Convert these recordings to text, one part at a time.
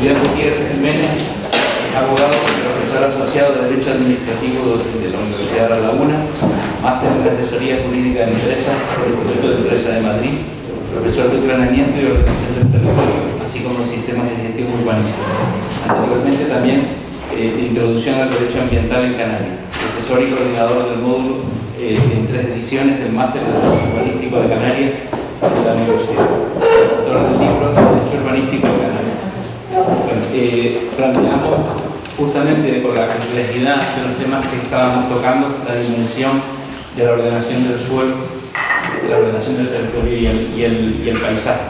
Julián Gutiérrez Jiménez es abogado y profesor asociado de Derecho Administrativo de la Universidad de La Laguna, máster en Asesoría Jurídica de Empresas por el Instituto de Empresa de Madrid, profesor de Planeamiento y Organización del Territorio, así como Sistemas de Gestión Urbanística. Anteriormente también de Introducción al Derecho Ambiental en Canarias, profesor y coordinador del módulo en 3 ediciones del Máster de Derecho Urbanístico de Canarias de la Universidad, autor del libro Derecho Urbanístico de Canarias. Planteamos justamente por la complejidad de los temas que estábamos tocando, la dimensión de la ordenación del suelo, de la ordenación del territorio y el paisaje.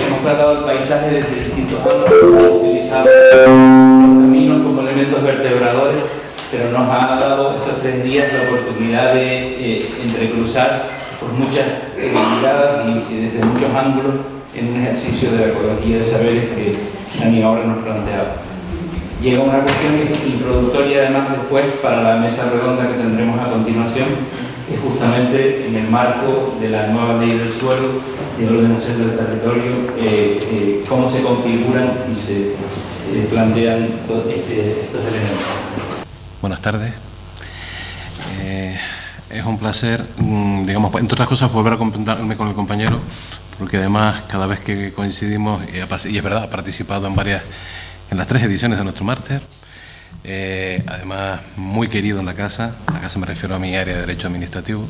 Hemos tratado el paisaje desde distintos ángulos, hemos utilizado los caminos como elementos vertebradores, pero nos ha dado estos 3 días la oportunidad de entrecruzar por muchas miradas y desde muchos ángulos en un ejercicio de la ecología de saberes que Dani ahora nos planteaba. Llega una cuestión introductoria además después para la mesa redonda que tendremos a continuación, que es justamente en el marco de la nueva ley del suelo y de ordenación del territorio, cómo se configuran y se plantean estos elementos. Buenas tardes. Es un placer, digamos, entre otras cosas, volver a comentarme con el compañero, porque además cada vez que coincidimos, y es verdad, ha participado en las 3 ediciones de nuestro máster, además muy querido en la casa me refiero a mi área de Derecho Administrativo,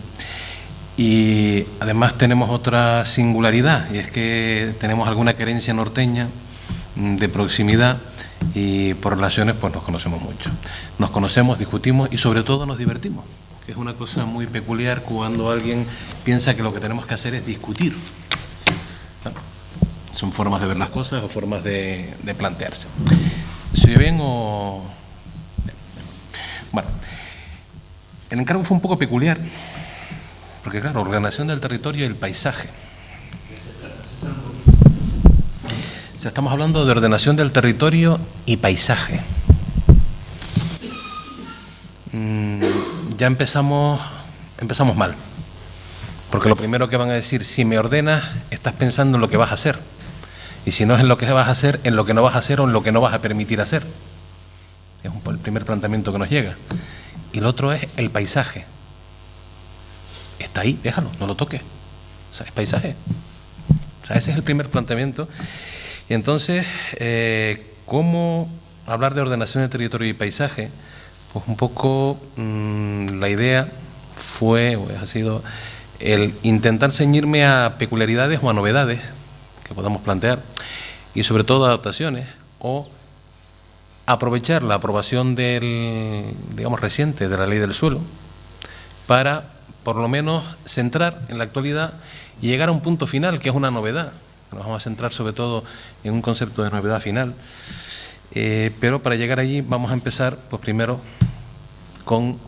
y además tenemos otra singularidad, y es que tenemos alguna querencia norteña de proximidad, y por relaciones pues nos conocemos mucho. Nos conocemos, discutimos y sobre todo nos divertimos, que es una cosa muy peculiar cuando alguien piensa que lo que tenemos que hacer es discutir. Son formas de ver las cosas o formas de plantearse. ¿Se oye bien o...? Bueno, el encargo fue un poco peculiar, porque claro, ordenación del territorio y el paisaje. O sea, estamos hablando de ordenación del territorio y paisaje. Ya empezamos mal, porque lo primero que van a decir, si me ordenas, estás pensando en lo que vas a hacer. Y si no es en lo que vas a hacer, en lo que no vas a hacer o en lo que no vas a permitir hacer. Es el primer planteamiento que nos llega. Y el otro es el paisaje. Está ahí, déjalo, no lo toques. O sea, es paisaje. O sea, ese es el primer planteamiento. Y entonces, ¿cómo hablar de ordenación de territorio y paisaje? Pues un poco la idea ha sido el intentar ceñirme a peculiaridades o a novedades que podamos plantear y sobre todo adaptaciones o aprovechar la aprobación reciente de la ley del suelo para por lo menos centrar en la actualidad y llegar a un punto final que es una novedad. Nos vamos a centrar sobre todo en un concepto de novedad final, pero para llegar allí vamos a empezar pues primero con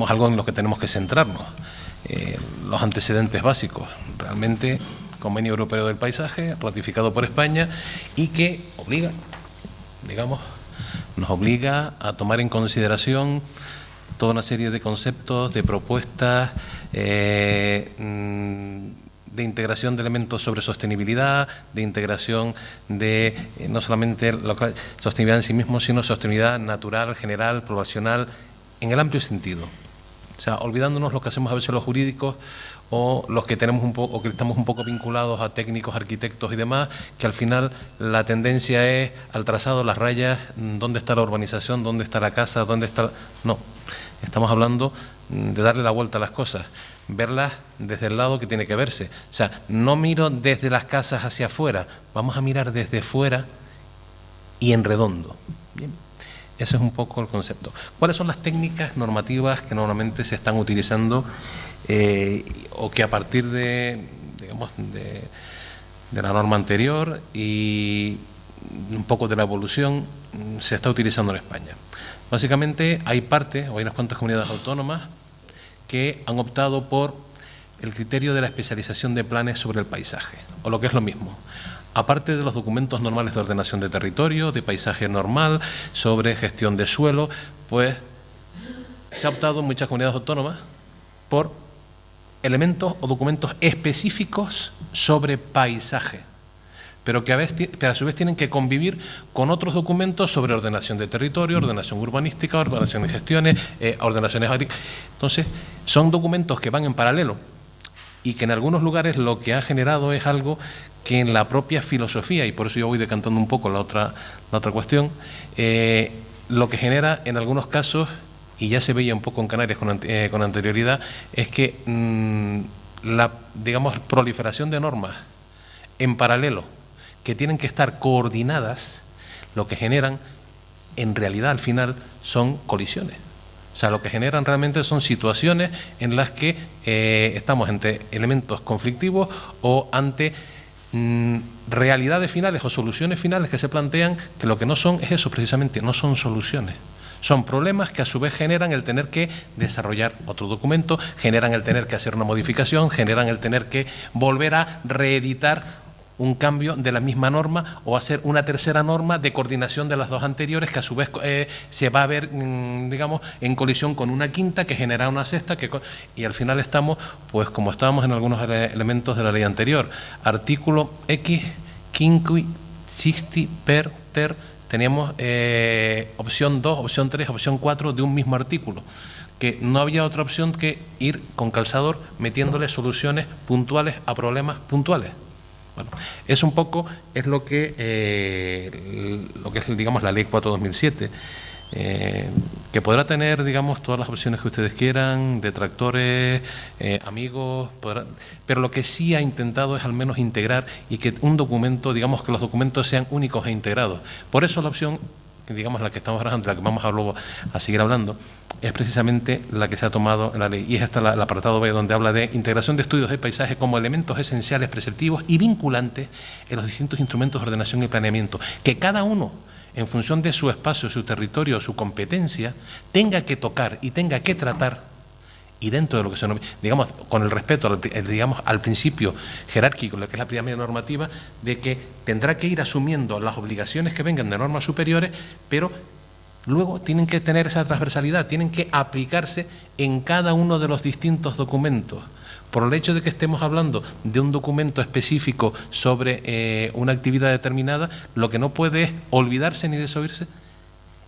algo en lo que tenemos que centrarnos, los antecedentes básicos. Realmente, Convenio Europeo del Paisaje, ratificado por España y que nos obliga a tomar en consideración toda una serie de conceptos, de propuestas, de integración de elementos sobre sostenibilidad, de integración de no solamente sostenibilidad en sí mismo, sino sostenibilidad natural, general, poblacional, en el amplio sentido. O sea, olvidándonos lo que hacemos a veces los jurídicos o los que tenemos o que estamos un poco vinculados a técnicos, arquitectos y demás, que al final la tendencia es al trazado, las rayas, dónde está la urbanización, dónde está la casa, dónde está... No, estamos hablando de darle la vuelta a las cosas, verlas desde el lado que tiene que verse. O sea, no miro desde las casas hacia afuera, vamos a mirar desde fuera y en redondo. Bien. Ese es un poco el concepto. ¿Cuáles son las técnicas normativas que normalmente se están utilizando o que a partir de la norma anterior y un poco de la evolución se está utilizando en España? Básicamente hay unas cuantas comunidades autónomas que han optado por el criterio de la especialización de planes sobre el paisaje, o lo que es lo mismo. Aparte de los documentos normales de ordenación de territorio, de paisaje normal, sobre gestión de suelo, pues se ha optado en muchas comunidades autónomas por elementos o documentos específicos sobre paisaje. pero que a su vez tienen que convivir con otros documentos sobre ordenación de territorio, ordenación urbanística, ordenación de gestiones, ordenaciones agrícolas. Entonces, son documentos que van en paralelo y que en algunos lugares lo que ha generado es algo que en la propia filosofía, y por eso yo voy decantando un poco la otra cuestión, lo que genera en algunos casos, y ya se veía un poco en Canarias con anterioridad, es que la, digamos, proliferación de normas en paralelo, que tienen que estar coordinadas, lo que generan, en realidad al final, son colisiones. O sea, lo que generan realmente son situaciones en las que estamos ante elementos conflictivos o ante realidades finales o soluciones finales que se plantean, que lo que no son es eso precisamente, no son soluciones. Son problemas que a su vez generan el tener que desarrollar otro documento, generan el tener que hacer una modificación, generan el tener que volver a reeditar un cambio de la misma norma o hacer una tercera norma de coordinación de las dos anteriores que a su vez se va a ver, digamos, en colisión con una quinta que genera una sexta y al final estamos, pues como estábamos en algunos elementos de la ley anterior, artículo X, quinqui, sixti, per, ter, teníamos opción 2, opción 3, opción 4 de un mismo artículo, que no había otra opción que ir con calzador metiéndole soluciones puntuales a problemas puntuales. Bueno, eso un poco es lo que es, digamos, la Ley 4/2007, que podrá tener, digamos, todas las opciones que ustedes quieran, detractores, amigos, pero lo que sí ha intentado es al menos integrar y que un documento, digamos, que los documentos sean únicos e integrados. Por eso la opción, digamos, la que estamos trabajando, la que vamos luego a seguir hablando, es precisamente la que se ha tomado en la ley, y es esta el apartado B, donde habla de integración de estudios de paisaje como elementos esenciales, preceptivos y vinculantes en los distintos instrumentos de ordenación y planeamiento, que cada uno, en función de su espacio, su territorio, su competencia, tenga que tocar y tenga que tratar, y dentro de lo que se, digamos, con el respeto digamos, al principio jerárquico, lo que es la pirámide normativa, de que tendrá que ir asumiendo las obligaciones que vengan de normas superiores, pero luego tienen que tener esa transversalidad, tienen que aplicarse en cada uno de los distintos documentos. Por el hecho de que estemos hablando de un documento específico sobre una actividad determinada, lo que no puede es olvidarse ni desoírse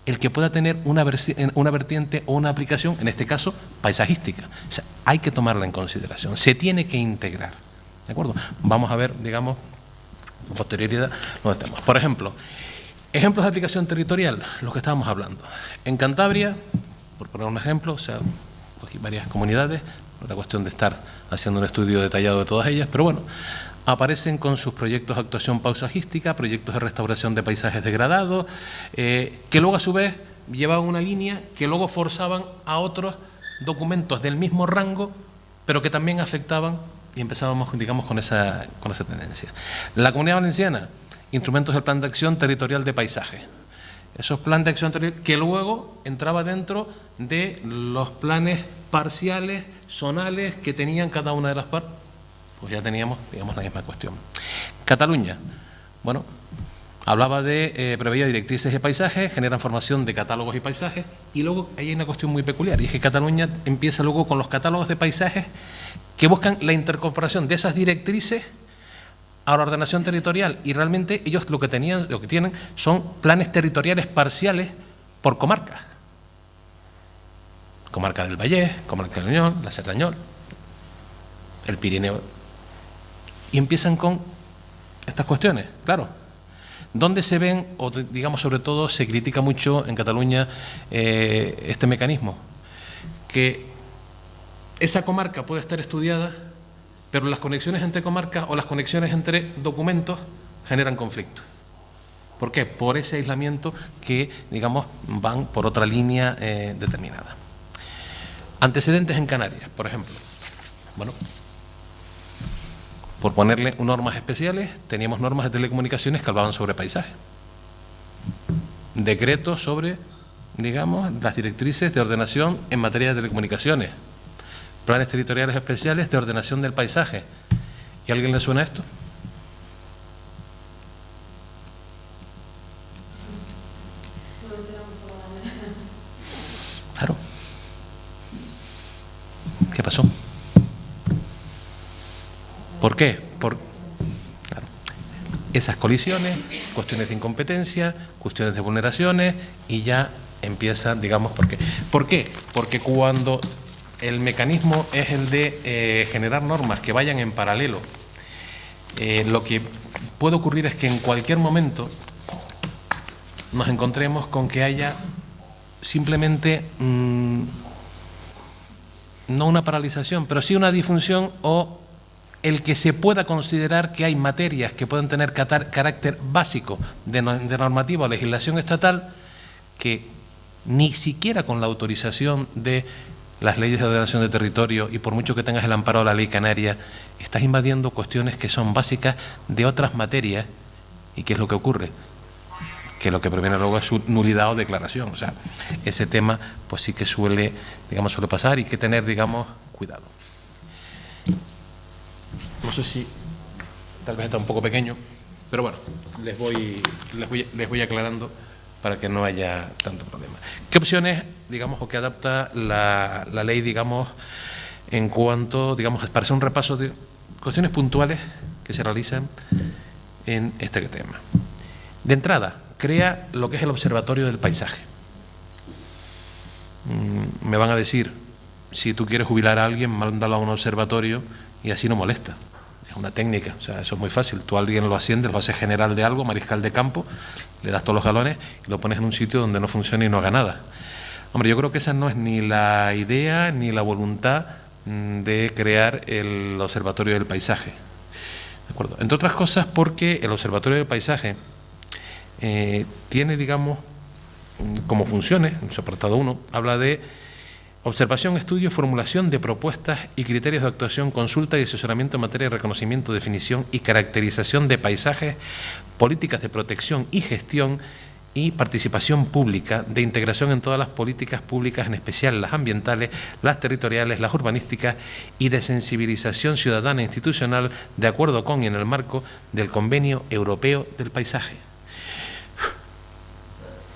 el que pueda tener una vertiente o una aplicación, en este caso, paisajística. O sea, hay que tomarla en consideración, se tiene que integrar. ¿De acuerdo? Vamos a ver, digamos, con posterioridad, dónde estamos. Por ejemplo, ejemplos de aplicación territorial, los que estábamos hablando. En Cantabria, por poner un ejemplo, o sea, cogí varias comunidades, no era cuestión de estar haciendo un estudio detallado de todas ellas, pero bueno, aparecen con sus proyectos de actuación paisajística, proyectos de restauración de paisajes degradados, que luego a su vez llevaban una línea que luego forzaban a otros documentos del mismo rango, pero que también afectaban, y empezábamos, digamos, con esa tendencia. La Comunidad Valenciana, instrumentos del Plan de Acción Territorial de Paisaje. Esos planes de acción territorial que luego entraba dentro de los planes parciales, zonales, que tenían cada una de las partes. Pues ya teníamos, digamos, la misma cuestión. Cataluña, bueno, hablaba de, preveía directrices de paisaje, generan formación de catálogos y paisajes, y luego ahí hay una cuestión muy peculiar, y es que Cataluña empieza luego con los catálogos de paisajes que buscan la incorporación de esas directrices a la ordenación territorial, y realmente ellos lo que tienen son planes territoriales parciales por comarcas. Comarca del Vallés, Comarca del Unión, la Cerdañola, el Pirineo. Y empiezan con estas cuestiones, claro. ¿Dónde se ven, o digamos sobre todo se critica mucho en Cataluña este mecanismo? Que esa comarca puede estar estudiada, pero las conexiones entre comarcas o las conexiones entre documentos generan conflictos. ¿Por qué? Por ese aislamiento que, digamos, van por otra línea determinada. Antecedentes en Canarias, por ejemplo. Bueno, por ponerle normas especiales, teníamos normas de telecomunicaciones que hablaban sobre paisaje. Decretos sobre, digamos, las directrices de ordenación en materia de telecomunicaciones. Planes territoriales especiales de ordenación del paisaje. ¿Y a alguien le suena esto? Claro. ¿Qué pasó? ¿Por qué? Claro. esas colisiones, cuestiones de incompetencia, cuestiones de vulneraciones, y ya empieza, digamos, ¿por qué? Porque cuando el mecanismo es el de generar normas que vayan en paralelo, lo que puede ocurrir es que en cualquier momento nos encontremos con que haya simplemente no una paralización, pero sí una disfunción, o el que se pueda considerar que hay materias que pueden tener carácter básico de normativa o legislación estatal que ni siquiera con la autorización de las leyes de ordenación de territorio, y por mucho que tengas el amparo de la ley canaria, estás invadiendo cuestiones que son básicas de otras materias. ¿Y qué es lo que ocurre? Que lo que previene luego es su nulidad o declaración. O sea, ese tema pues sí que suele pasar, y hay que tener, cuidado. No sé si tal vez está un poco pequeño, pero bueno, les voy aclarando para que no haya tanto problema. ¿Qué opciones, o que adapta la ley, en cuanto, para hacer un repaso de cuestiones puntuales que se realizan en este tema? De entrada, crea lo que es el Observatorio del Paisaje. Me van a decir, si tú quieres jubilar a alguien, mándalo a un observatorio y así no molesta. Es una técnica, o sea, eso es muy fácil. Tú a alguien lo asciendes, lo haces general de algo, mariscal de campo, le das todos los galones y lo pones en un sitio donde no funcione y no haga nada. Hombre, yo creo que esa no es ni la idea ni la voluntad de crear el Observatorio del Paisaje. ¿De acuerdo? Entre otras cosas porque el Observatorio del Paisaje tiene, como funciones, en su apartado 1, habla de observación, estudio, formulación de propuestas y criterios de actuación, consulta y asesoramiento en materia de reconocimiento, definición y caracterización de paisajes, políticas de protección y gestión, y participación pública de integración en todas las políticas públicas, en especial las ambientales, las territoriales, las urbanísticas, y de sensibilización ciudadana e institucional de acuerdo con y en el marco del Convenio Europeo del Paisaje.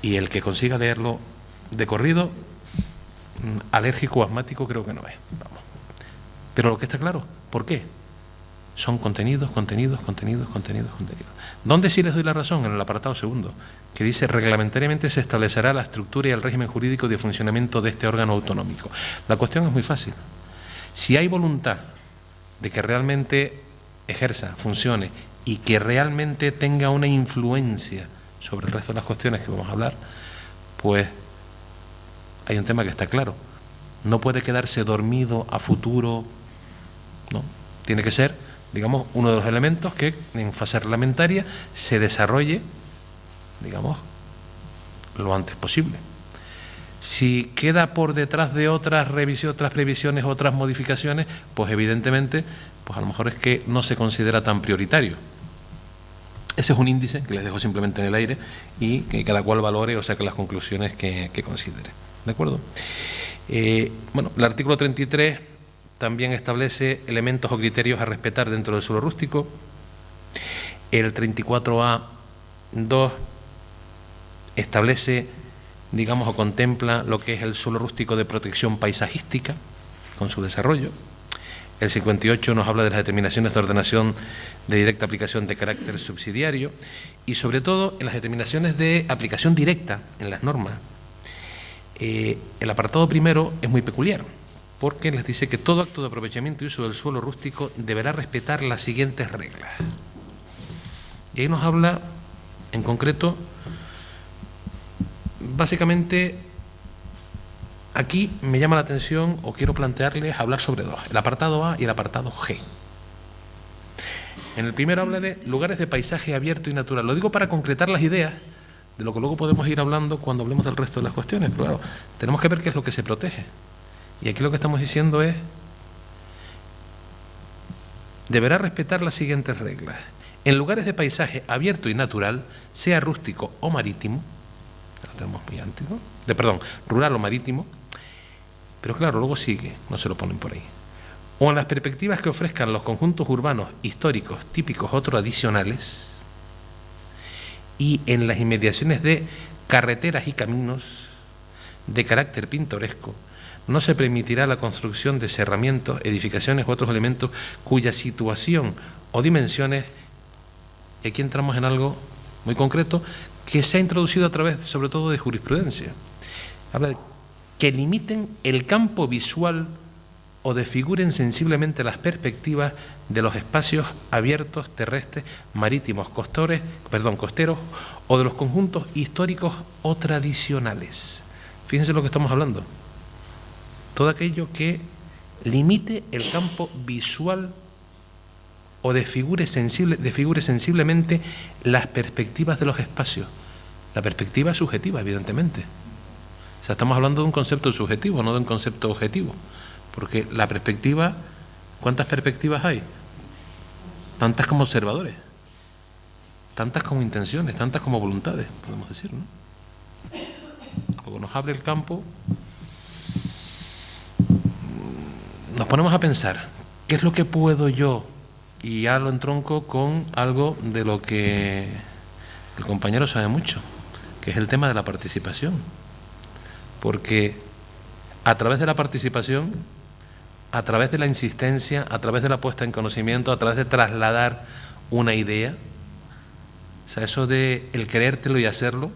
Y el que consiga leerlo de corrido, alérgico o asmático creo que no es. Vamos. Pero lo que está claro, ¿por qué? Son contenidos. ¿Dónde sí les doy la razón? En el apartado 2, que dice: reglamentariamente se establecerá la estructura y el régimen jurídico de funcionamiento de este órgano autonómico. La cuestión es muy fácil. Si hay voluntad de que realmente ejerza, funcione y que realmente tenga una influencia sobre el resto de las cuestiones que vamos a hablar, pues hay un tema que está claro. No puede quedarse dormido a futuro, ¿no? Tiene que ser, uno de los elementos que en fase reglamentaria se desarrolle, lo antes posible. Si queda por detrás de otras revisiones, otras previsiones, otras modificaciones, pues evidentemente, pues a lo mejor es que no se considera tan prioritario. Ese es un índice que les dejo simplemente en el aire y que cada cual valore o saque las conclusiones que considere. ¿De acuerdo? Bueno, el artículo 33 también establece elementos o criterios a respetar dentro del suelo rústico. El 34A.2 establece, o contempla lo que es el suelo rústico de protección paisajística con su desarrollo. El 58 nos habla de las determinaciones de ordenación de directa aplicación de carácter subsidiario, y sobre todo en las determinaciones de aplicación directa en las normas. El apartado 1 es muy peculiar, porque les dice que todo acto de aprovechamiento y uso del suelo rústico deberá respetar las siguientes reglas. Y ahí nos habla, en concreto, básicamente, aquí me llama la atención, o quiero plantearles hablar sobre dos: el apartado A y el apartado G. En el primero habla de lugares de paisaje abierto y natural. Lo digo para concretar las ideas de lo que luego podemos ir hablando cuando hablemos del resto de las cuestiones. Pero claro, tenemos que ver qué es lo que se protege. Y aquí lo que estamos diciendo es: deberá respetar las siguientes reglas. En lugares de paisaje abierto y natural, sea rústico o marítimo, lo tenemos muy antiguo, rural o marítimo, pero claro, luego sigue, no se lo ponen por ahí. O en las perspectivas que ofrezcan los conjuntos urbanos, históricos, típicos o tradicionales, y en las inmediaciones de carreteras y caminos de carácter pintoresco, no se permitirá la construcción de cerramientos, edificaciones u otros elementos cuya situación o dimensiones Y aquí entramos en algo muy concreto que se ha introducido a través, sobre todo, de jurisprudencia. Habla de que limiten el campo visual o desfiguren sensiblemente las perspectivas de los espacios abiertos, terrestres, marítimos, costeros o de los conjuntos históricos o tradicionales. Fíjense lo que estamos hablando. Todo aquello que limite el campo visual o desfigure sensiblemente las perspectivas de los espacios. La perspectiva es subjetiva, evidentemente. O sea, estamos hablando de un concepto subjetivo, no de un concepto objetivo. Porque la perspectiva, ¿cuántas perspectivas hay? Tantas como observadores, tantas como intenciones, tantas como voluntades, podemos decir, ¿no? Cuando nos abre el campo, nos ponemos a pensar, ¿qué es lo que puedo yo? Y ya lo entronco con algo de lo que el compañero sabe mucho, que es el tema de la participación. Porque a través de la participación, a través de la insistencia, a través de la puesta en conocimiento, a través de trasladar una idea, o sea, eso de el creértelo y hacerlo,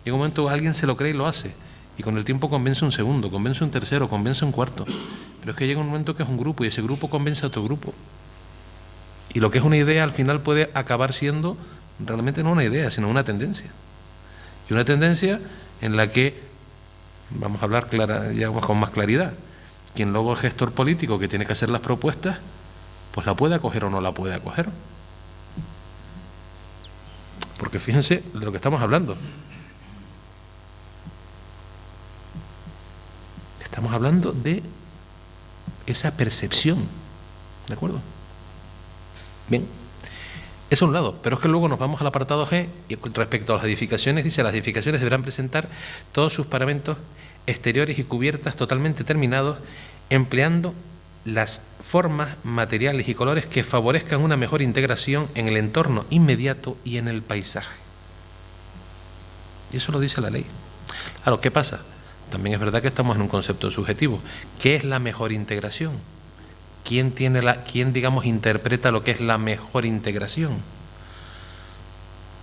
llega un momento que alguien se lo cree y lo hace, y con el tiempo convence un segundo, convence un tercero, convence un cuarto, pero es que llega un momento que es un grupo y ese grupo convence a otro grupo, y lo que es una idea al final puede acabar siendo realmente no una idea, sino una tendencia, y una tendencia en la que, vamos a hablar con más claridad, quien luego es gestor político que tiene que hacer las propuestas, pues la puede acoger o no la puede acoger. Porque fíjense de lo que estamos hablando. Estamos hablando de esa percepción, ¿de acuerdo? Bien, eso es un lado, pero es que luego nos vamos al apartado G y respecto a las edificaciones, dice, las edificaciones deberán presentar todos sus paramentos exteriores y cubiertas totalmente terminados, empleando las formas, materiales y colores que favorezcan una mejor integración en el entorno inmediato y en el paisaje. Y eso lo dice la ley. Claro, ¿qué pasa? También es verdad que estamos en un concepto subjetivo. ¿Qué es la mejor integración? ¿Quién digamos, interpreta lo que es la mejor integración?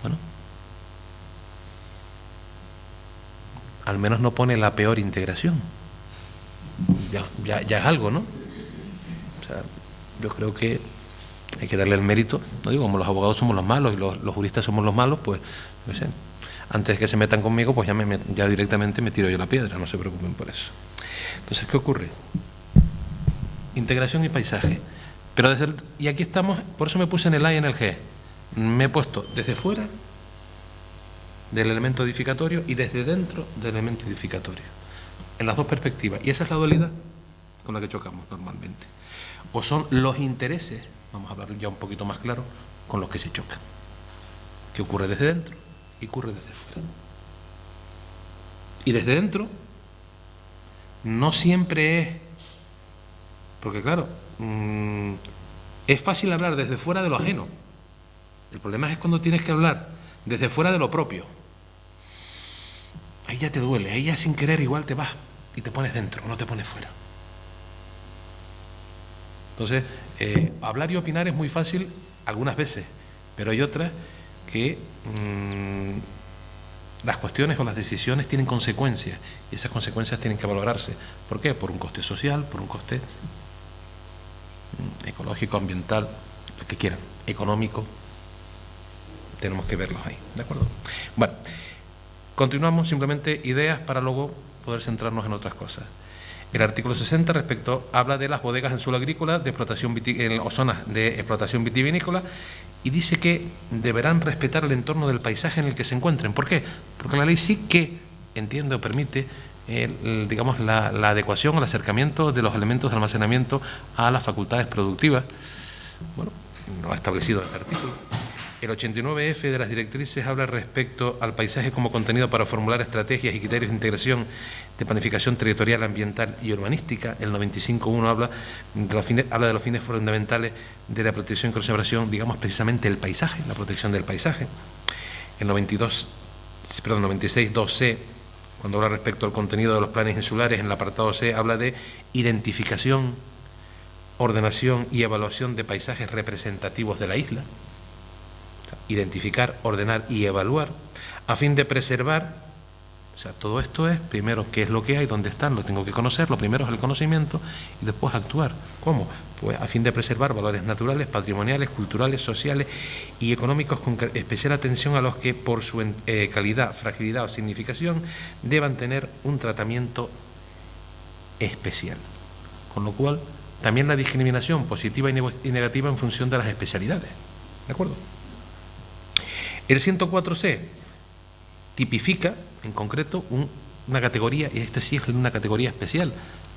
Bueno, al menos no pone la peor integración. Ya es algo, ¿no? O sea, yo creo que hay que darle el mérito. No digo, como los abogados somos los malos y los juristas somos los malos, pues, no sé, antes de que se metan conmigo, pues ya directamente me tiro yo la piedra, no se preocupen por eso. Entonces, ¿qué ocurre? Integración y paisaje. Pero y aquí estamos, por eso me puse en el A y en el G. Me he puesto desde fuera del elemento edificatorio y desde dentro del elemento edificatorio, en las dos perspectivas, y esa es la dualidad con la que chocamos normalmente, o son los intereses, vamos a hablar ya un poquito más claro, con los que se chocan, que ocurre desde dentro y ocurre desde fuera. Y desde dentro no siempre es, porque claro, es fácil hablar desde fuera de lo ajeno, el problema es cuando tienes que hablar desde fuera de lo propio. Ahí ya te duele, ahí ya sin querer igual te vas y te pones dentro, no te pones fuera. Entonces, hablar y opinar es muy fácil algunas veces, pero hay otras que las cuestiones o las decisiones tienen consecuencias y esas consecuencias tienen que valorarse. ¿Por qué? Por un coste social, por un coste ecológico, ambiental, lo que quieran, económico. Tenemos que verlos ahí, ¿de acuerdo? Bueno, continuamos, simplemente ideas para luego poder centrarnos en otras cosas. El artículo 60 habla de las bodegas en suelo agrícola de explotación o zonas de explotación vitivinícola y dice que deberán respetar el entorno del paisaje en el que se encuentren. ¿Por qué? Porque la ley sí que entiende o permite digamos, la adecuación o el acercamiento de los elementos de almacenamiento a las facultades productivas. Bueno, lo ha establecido este artículo. El 89F de las directrices habla respecto al paisaje como contenido para formular estrategias y criterios de integración de planificación territorial, ambiental y urbanística. El 95.1 habla de los fines fundamentales de la protección y conservación, digamos precisamente el paisaje, la protección del paisaje. El 96.2C, cuando habla respecto al contenido de los planes insulares, en el apartado C habla de identificación, ordenación y evaluación de paisajes representativos de la isla. identificar, ordenar y evaluar, a fin de preservar. O sea, todo esto es, primero, qué es lo que hay, dónde están, lo tengo que conocer, lo primero es el conocimiento y después actuar. ¿Cómo? Pues a fin de preservar valores naturales, patrimoniales, culturales, sociales y económicos con especial atención a los que por su calidad, fragilidad o significación deban tener un tratamiento especial. Con lo cual, también la discriminación positiva y negativa en función de las especialidades. ¿De acuerdo? El 104C tipifica, en concreto, una categoría, y esta sí es una categoría especial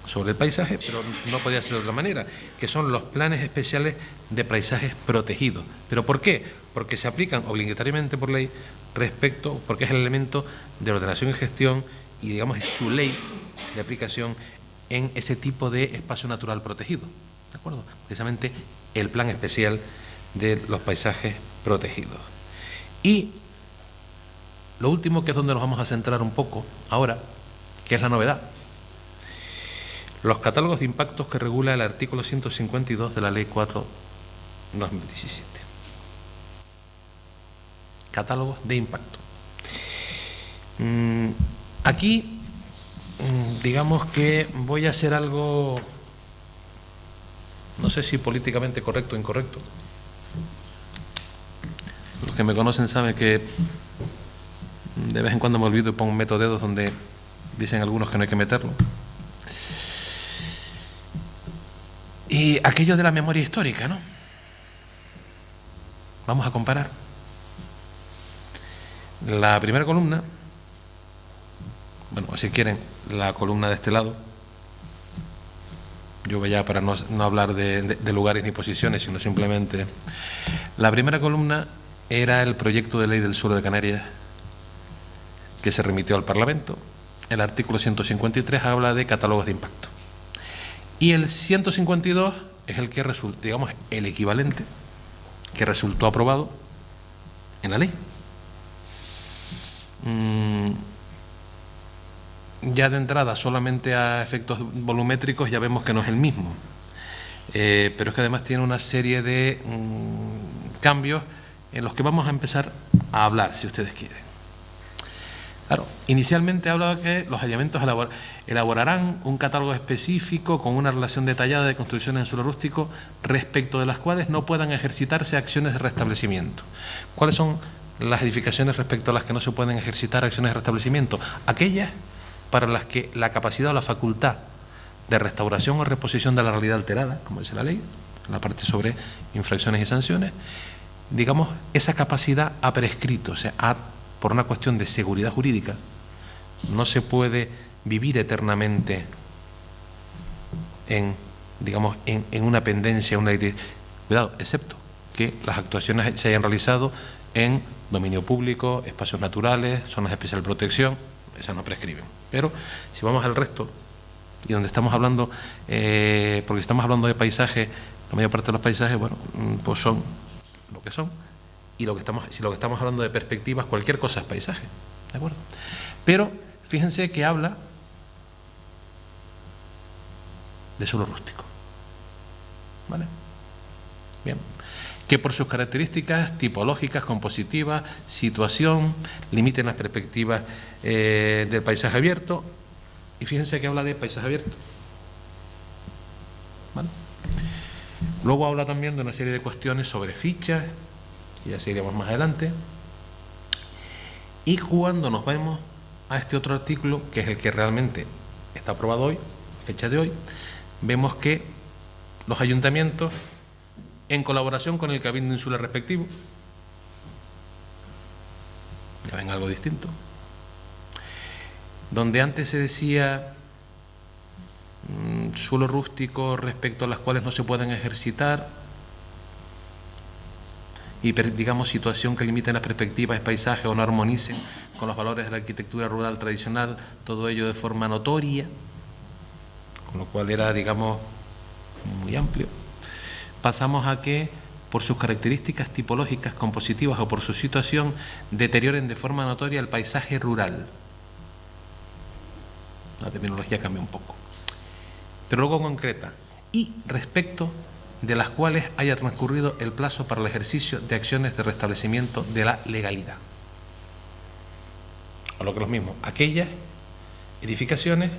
sobre el paisaje, pero no podía ser de otra manera, que son los planes especiales de paisajes protegidos. ¿Pero por qué? Porque se aplican obligatoriamente por ley porque es el elemento de ordenación y gestión y, digamos, es su ley de aplicación en ese tipo de espacio natural protegido. ¿De acuerdo? Precisamente el plan especial de los paisajes protegidos. Y lo último, que es donde nos vamos a centrar un poco ahora, que es la novedad. Los catálogos de impactos que regula el artículo 152 de la Ley 4/2017. Catálogos de impacto. Aquí, digamos que voy a hacer algo, no sé si políticamente correcto o incorrecto. Los que me conocen saben que de vez en cuando me olvido y pongo meto dedos donde dicen algunos que no hay que meterlo. Y aquello de la memoria histórica, ¿no? Vamos a comparar. La primera columna, bueno, si quieren, la columna de este lado. Yo voy ya para no hablar de lugares ni posiciones, sino simplemente. La primera columna era el proyecto de ley del suelo de Canarias, que se remitió al Parlamento. El artículo 153 habla de catálogos de impacto. Y el 152 es el que resulta, digamos, el equivalente que resultó aprobado en la ley. Ya de entrada, solamente a efectos volumétricos, ya vemos que no es el mismo. Pero es que además tiene una serie de cambios en los que vamos a empezar a hablar, si ustedes quieren. Claro, inicialmente hablaba que los ayuntamientos elaborarán un catálogo específico con una relación detallada de construcciones en suelo rústico respecto de las cuales no puedan ejercitarse acciones de restablecimiento. ¿Cuáles son las edificaciones respecto a las que no se pueden ejercitar acciones de restablecimiento? Aquellas para las que la capacidad o la facultad de restauración o reposición de la realidad alterada, como dice la ley, en la parte sobre infracciones y sanciones, digamos, esa capacidad ha prescrito, o sea, por una cuestión de seguridad jurídica, no se puede vivir eternamente en una pendencia, cuidado, excepto que las actuaciones se hayan realizado en dominio público, espacios naturales, zonas de especial protección, esas no prescriben. Pero si vamos al resto, y donde estamos hablando, porque estamos hablando de paisaje, la mayor parte de los paisajes, bueno, pues son lo que son. Y si lo que estamos hablando de perspectivas, cualquier cosa es paisaje, ¿de acuerdo? Pero fíjense que habla de suelo rústico, ¿vale? Bien, que por sus características tipológicas, compositivas, situación, limiten las perspectivas del paisaje abierto, y fíjense que habla de paisaje abierto, ¿vale? Luego habla también de una serie de cuestiones sobre fichas, y ya seguiremos más adelante. Y cuando nos vemos a este otro artículo, que es el que realmente está aprobado hoy, fecha de hoy, vemos que los ayuntamientos, en colaboración con el Cabildo Insular respectivo, ya ven algo distinto, donde antes se decía suelo rústico respecto a las cuales no se pueden ejercitar, y digamos situación que limiten las perspectivas de paisaje o no armonicen con los valores de la arquitectura rural tradicional, todo ello de forma notoria, con lo cual era, digamos, muy amplio. Pasamos a que, por sus características tipológicas, compositivas o por su situación, deterioren de forma notoria el paisaje rural. La terminología cambia un poco, pero luego concreta. Y respecto de las cuales haya transcurrido el plazo para el ejercicio de acciones de restablecimiento de la legalidad. O lo que es lo mismo, aquellas edificaciones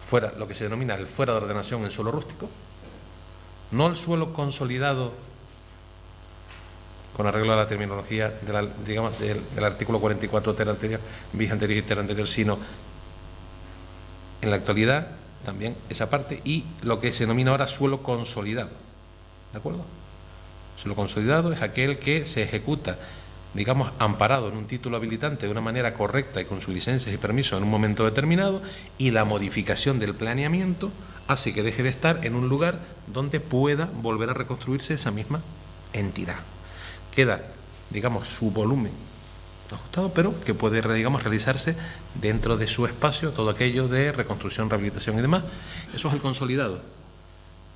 fuera, lo que se denomina el fuera de ordenación en suelo rústico, no el suelo consolidado con arreglo a la terminología del artículo 44 ter anterior, vigente y ter anterior, sino en la actualidad también esa parte, y lo que se denomina ahora suelo consolidado. ¿De acuerdo? Suelo consolidado es aquel que se ejecuta, digamos, amparado en un título habilitante de una manera correcta y con sus licencias y permisos en un momento determinado, y la modificación del planeamiento hace que deje de estar en un lugar donde pueda volver a reconstruirse esa misma entidad. Queda, digamos, su volumen ajustado, pero que puede, digamos, realizarse dentro de su espacio, todo aquello de reconstrucción, rehabilitación y demás. Eso es el consolidado.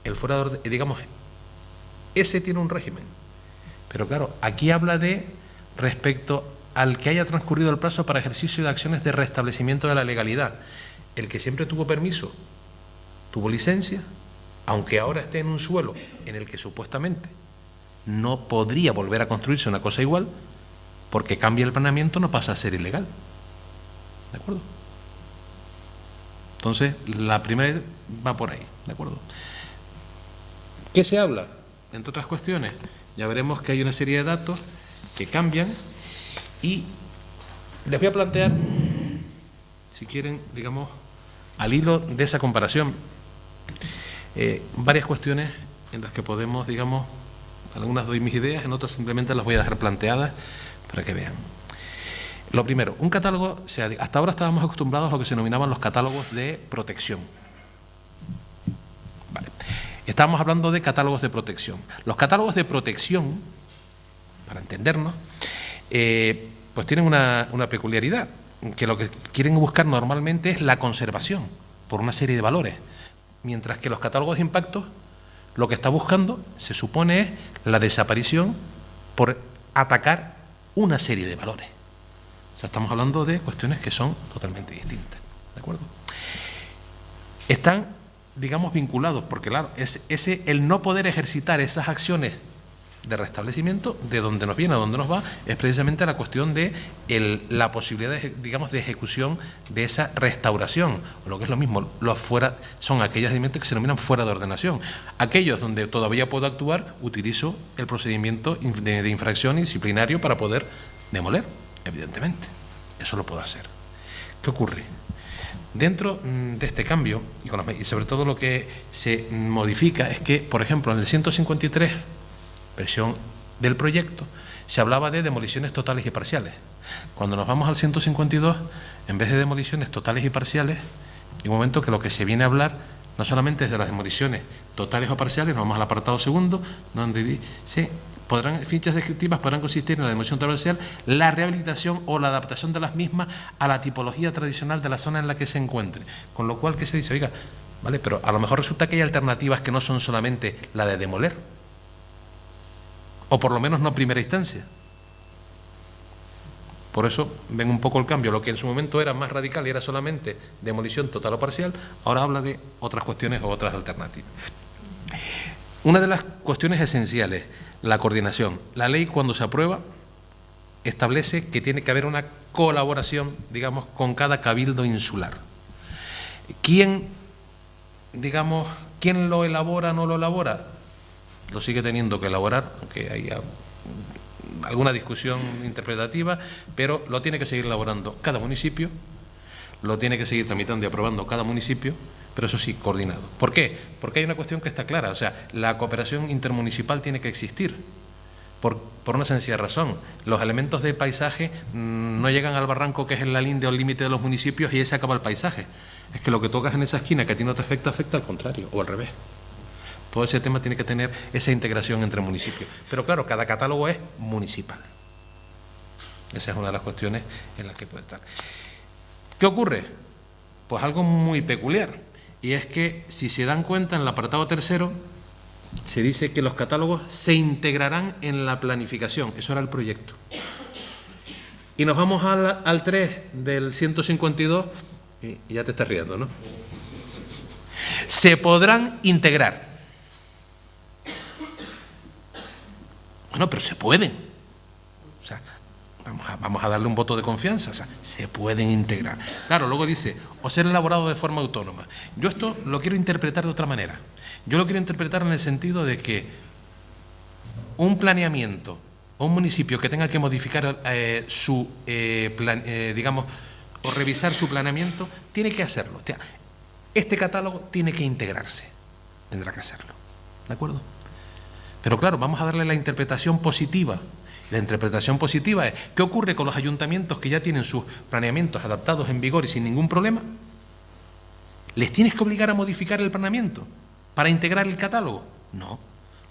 El fuera de, digamos, ese tiene un régimen. Pero claro, aquí habla de respecto al que haya transcurrido el plazo para ejercicio de acciones de restablecimiento de la legalidad. El que siempre tuvo permiso, tuvo licencia, aunque ahora esté en un suelo en el que supuestamente no podría volver a construirse una cosa igual, porque cambia el planeamiento, no pasa a ser ilegal. ¿De acuerdo? Entonces, la primera va por ahí. ¿De acuerdo? ¿Qué se habla? Entre otras cuestiones, ya veremos que hay una serie de datos que cambian, y les voy a plantear, si quieren, digamos, al hilo de esa comparación, varias cuestiones en las que podemos, digamos, algunas doy mis ideas, en otras simplemente las voy a dejar planteadas para que vean. Lo primero, un catálogo, o sea, hasta ahora estábamos acostumbrados a lo que se denominaban los catálogos de protección. Vale. Estábamos hablando de catálogos de protección. Los catálogos de protección, para entendernos, pues tienen una peculiaridad, que lo que quieren buscar normalmente es la conservación por una serie de valores, mientras que los catálogos de impactos lo que está buscando, se supone, es la desaparición por atacar una serie de valores. O sea, estamos hablando de cuestiones que son totalmente distintas. ¿De acuerdo? Están, digamos, vinculados, porque claro, el no poder ejercitar esas acciones de restablecimiento, de donde nos viene a donde nos va, es precisamente la cuestión de la posibilidad de, digamos, de ejecución de esa restauración, o lo que es lo mismo, los fuera son aquellas alimentos que se denominan fuera de ordenación. Aquellos donde todavía puedo actuar, utilizo el procedimiento de infracción disciplinario para poder demoler, evidentemente. Eso lo puedo hacer. ¿Qué ocurre? Dentro de este cambio, y sobre todo lo que se modifica, es que, por ejemplo, en el 153, versión del proyecto, se hablaba de demoliciones totales y parciales. Cuando nos vamos al 152, en vez de demoliciones totales y parciales, hay un momento que lo que se viene a hablar no solamente es de las demoliciones totales o parciales, nos vamos al apartado segundo, donde dice, fichas descriptivas podrán consistir en la demolición total o parcial, la rehabilitación o la adaptación de las mismas a la tipología tradicional de la zona en la que se encuentre. Con lo cual, ¿qué se dice? Oiga, vale, pero a lo mejor resulta que hay alternativas que no son solamente la de demoler, o por lo menos no primera instancia. Por eso ven un poco el cambio. Lo que en su momento era más radical y era solamente demolición total o parcial, ahora habla de otras cuestiones o otras alternativas. Una de las cuestiones esenciales, la coordinación. La ley, cuando se aprueba, establece que tiene que haber una colaboración, digamos, con cada cabildo insular. ¿Quién lo elabora o no lo elabora? Lo sigue teniendo que elaborar, aunque haya alguna discusión interpretativa, pero lo tiene que seguir elaborando cada municipio, lo tiene que seguir tramitando y aprobando cada municipio, pero eso sí, coordinado. ¿Por qué? Porque hay una cuestión que está clara, o sea, la cooperación intermunicipal tiene que existir, por una sencilla razón. Los elementos de paisaje no llegan al barranco que es en la linde o el límite de los municipios y ahí se acaba el paisaje. Es que lo que tocas en esa esquina que a ti no te afecta, afecta al contrario, o al revés. Todo ese tema tiene que tener esa integración entre municipios. Pero claro, cada catálogo es municipal. Esa es una de las cuestiones en las que puede estar. ¿Qué ocurre? Pues algo muy peculiar. Y es que, si se dan cuenta, en el apartado tercero, se dice que los catálogos se integrarán en la planificación. Eso era el proyecto. Y nos vamos al 3 del 152, y ya te estás riendo, ¿no? Se podrán integrar. Bueno, pero se pueden. O sea, vamos a darle un voto de confianza. O sea, se pueden integrar. Claro, luego dice, o ser elaborado de forma autónoma. Yo esto lo quiero interpretar de otra manera. Yo lo quiero interpretar en el sentido de que un planeamiento o un municipio que tenga que modificar su digamos, o revisar su planeamiento, tiene que hacerlo. O sea, este catálogo tiene que integrarse, tendrá que hacerlo, ¿de acuerdo? Pero claro, vamos a darle la interpretación positiva. La interpretación positiva es, ¿qué ocurre con los ayuntamientos que ya tienen sus planeamientos adaptados en vigor y sin ningún problema? ¿Les tienes que obligar a modificar el planeamiento para integrar el catálogo? No,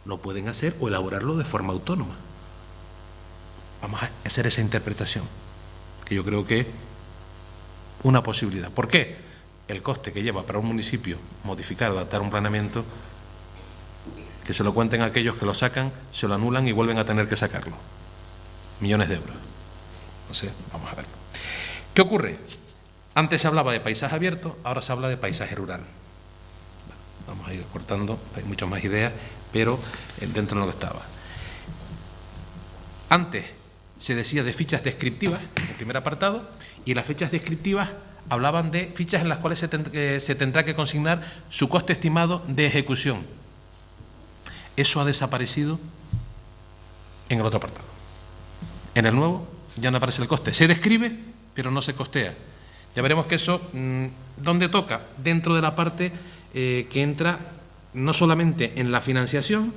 lo pueden hacer o elaborarlo de forma autónoma. Vamos a hacer esa interpretación, que yo creo que es una posibilidad. ¿Por qué? El coste que lleva para un municipio modificar o adaptar un planeamiento, que se lo cuenten a aquellos que lo sacan, se lo anulan y vuelven a tener que sacarlo. Millones de euros. No sé, vamos a verlo. ¿Qué ocurre? Antes se hablaba de paisaje abierto, ahora se habla de paisaje rural. Vamos a ir cortando, hay muchas más ideas, pero dentro de lo que estaba. Antes se decía de fichas descriptivas, el primer apartado, y las fichas descriptivas hablaban de fichas en las cuales se tendrá que consignar su coste estimado de ejecución. Eso ha desaparecido en el otro apartado. En el nuevo ya no aparece el coste. Se describe, pero no se costea. Ya veremos que eso, ¿dónde toca? Dentro de la parte que entra no solamente en la financiación,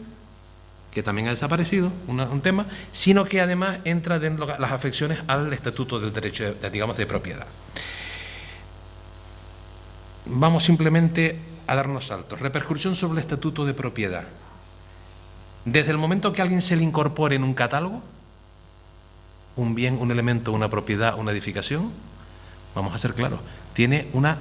que también ha desaparecido, un tema, sino que además entra dentro de las afecciones al Estatuto del Derecho, digamos, de propiedad. Vamos simplemente a darnos saltos. Repercusión sobre el Estatuto de Propiedad. Desde el momento que a alguien se le incorpore en un catálogo, un bien, un elemento, una propiedad, una edificación, vamos a ser claros, tiene una...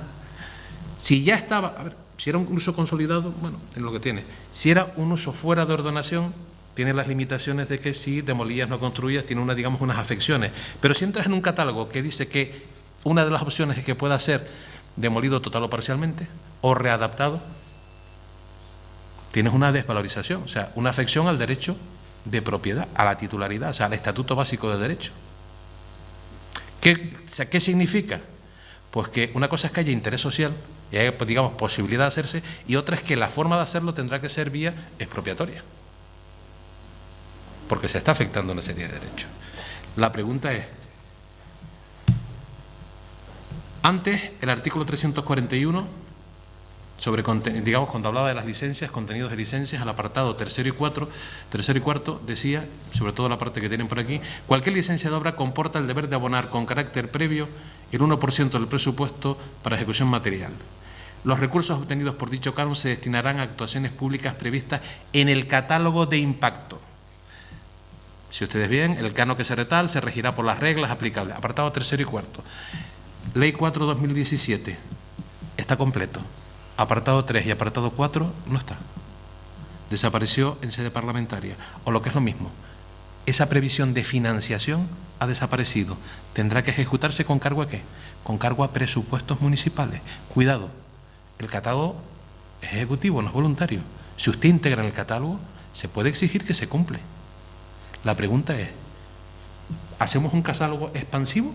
Si ya estaba, a ver, si era un uso consolidado, bueno, es lo que tiene. Si era un uso fuera de ordenación, tiene las limitaciones de que si demolías, no construías, tiene una, digamos, unas afecciones. Pero si entras en un catálogo que dice que una de las opciones es que pueda ser demolido total o parcialmente, o readaptado, tienes una desvalorización, o sea, una afección al derecho de propiedad, a la titularidad, o sea, al Estatuto Básico de Derecho. ¿Qué significa? Pues que una cosa es que haya interés social y haya, pues, digamos, posibilidad de hacerse, y otra es que la forma de hacerlo tendrá que ser vía expropiatoria, porque se está afectando una serie de derechos. La pregunta es, antes el artículo 341, sobre, digamos, cuando hablaba de las licencias, contenidos de licencias, al apartado tercero y cuarto, decía, sobre todo la parte que tienen por aquí, cualquier licencia de obra comporta el deber de abonar con carácter previo el 1% del presupuesto para ejecución material. Los recursos obtenidos por dicho canon se destinarán a actuaciones públicas previstas en el catálogo de impacto. Si ustedes ven, el canon que se retal se regirá por las reglas aplicables. Apartado tercero y cuarto. Ley 4/2017 está completo. Apartado 3 y apartado 4 no está. Desapareció en sede parlamentaria. O lo que es lo mismo, esa previsión de financiación ha desaparecido. Tendrá que ejecutarse con cargo a ¿qué? Con cargo a presupuestos municipales. Cuidado, el catálogo es ejecutivo, no es voluntario. Si usted integra en el catálogo, se puede exigir que se cumple. La pregunta es, ¿hacemos un catálogo expansivo?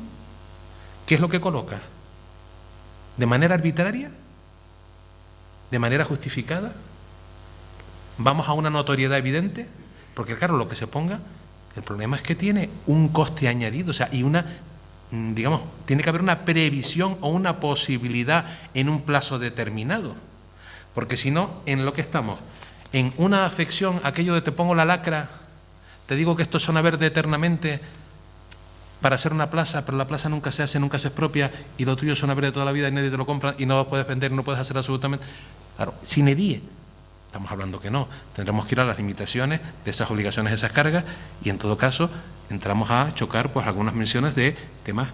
¿Qué es lo que coloca? ¿De manera arbitraria? ¿De manera justificada? ¿Vamos a una notoriedad evidente? Porque claro, lo que se ponga, el problema es que tiene un coste añadido, o sea, y una, digamos, tiene que haber una previsión o una posibilidad en un plazo determinado. Porque si no, en lo que estamos, en una afección, aquello de te pongo la lacra, te digo que esto es zona verde eternamente para hacer una plaza, pero la plaza nunca se hace, nunca se expropia, y lo tuyo es zona verde toda la vida y nadie te lo compra y no lo puedes vender, no puedes hacer absolutamente. Claro, sine die, estamos hablando que no, tendremos que ir a las limitaciones de esas obligaciones, de esas cargas, y en todo caso entramos a chocar pues algunas menciones de temas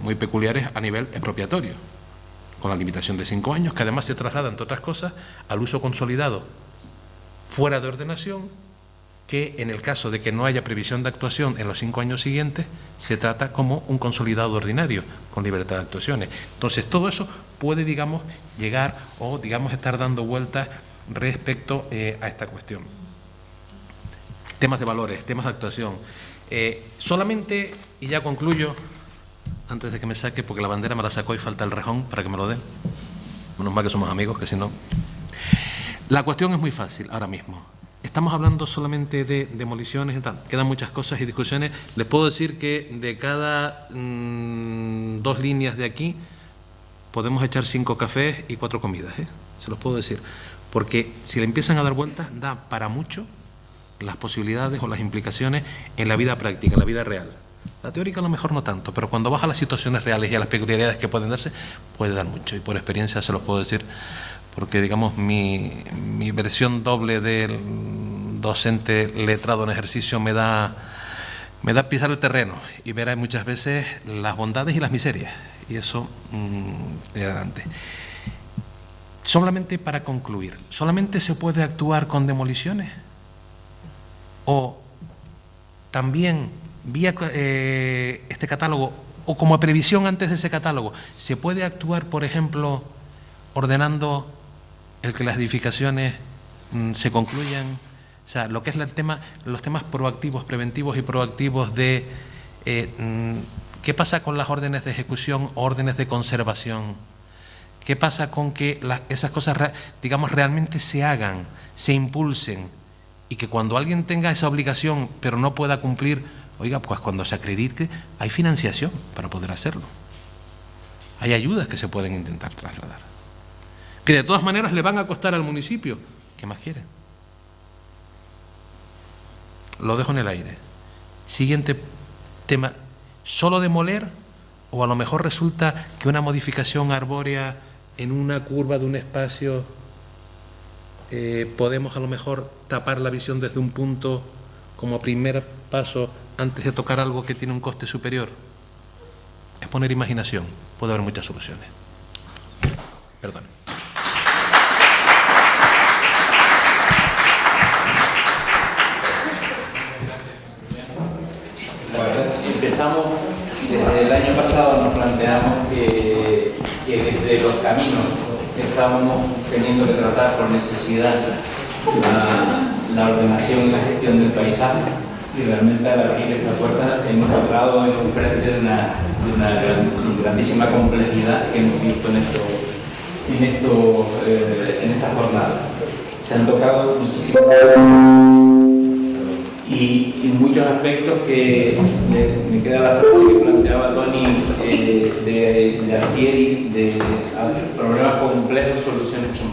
muy peculiares a nivel expropiatorio, con la limitación de 5 años, que además se traslada, entre otras cosas, al uso consolidado fuera de ordenación, que en el caso de que no haya previsión de actuación en los 5 años siguientes, se trata como un consolidado ordinario, con libertad de actuaciones. Entonces, todo eso puede, digamos, llegar o, digamos, estar dando vueltas respecto a esta cuestión. temas de valores, temas de actuación. Solamente, y ya concluyo, antes de que me saque, porque la bandera me la sacó y falta el rejón para que me lo dé. Menos mal que somos amigos, que si no... La cuestión es muy fácil ahora mismo. Estamos hablando solamente de demoliciones y tal. Quedan muchas cosas y discusiones. Les puedo decir que de cada 2 líneas de aquí podemos echar 5 cafés y 4 comidas, ¿eh? Se los puedo decir. Porque si le empiezan a dar vueltas, da para mucho las posibilidades o las implicaciones en la vida práctica, en la vida real. La teórica a lo mejor no tanto, pero cuando vas a las situaciones reales y a las peculiaridades que pueden darse, puede dar mucho. Y por experiencia se los puedo decir, porque digamos mi versión doble del docente letrado en ejercicio me da pisar el terreno y ver muchas veces las bondades y las miserias. Y eso de adelante. Solamente para concluir, ¿solamente se puede actuar con demoliciones? ¿O también vía este catálogo, o como previsión antes de ese catálogo, se puede actuar, por ejemplo, ordenando el que las edificaciones se concluyan? O sea, lo que es los temas proactivos, preventivos y proactivos de ¿qué pasa con las órdenes de ejecución, órdenes de conservación? ¿Qué pasa con que esas cosas, digamos, realmente se hagan, se impulsen, y que cuando alguien tenga esa obligación pero no pueda cumplir, oiga, pues cuando se acredite hay financiación para poder hacerlo? Hay ayudas que se pueden intentar trasladar, que de todas maneras le van a costar al municipio. ¿Qué más quieren? Lo dejo en el aire. Siguiente tema, ¿solo demoler? O a lo mejor resulta que una modificación arbórea en una curva de un espacio podemos a lo mejor tapar la visión desde un punto como primer paso antes de tocar algo que tiene un coste superior. Es poner imaginación, puede haber muchas soluciones. Perdón. Empezamos, desde el año pasado nos planteamos que desde los caminos estábamos teniendo que tratar por necesidad la ordenación y la gestión del paisaje, y realmente al abrir esta puerta hemos entrado enfrente de una grandísima complejidad que hemos visto en esta jornada. Se han tocado muchísimos y muchos aspectos que me queda la frase que planteaba Tony de Altieri, de problemas complejos, soluciones complejas.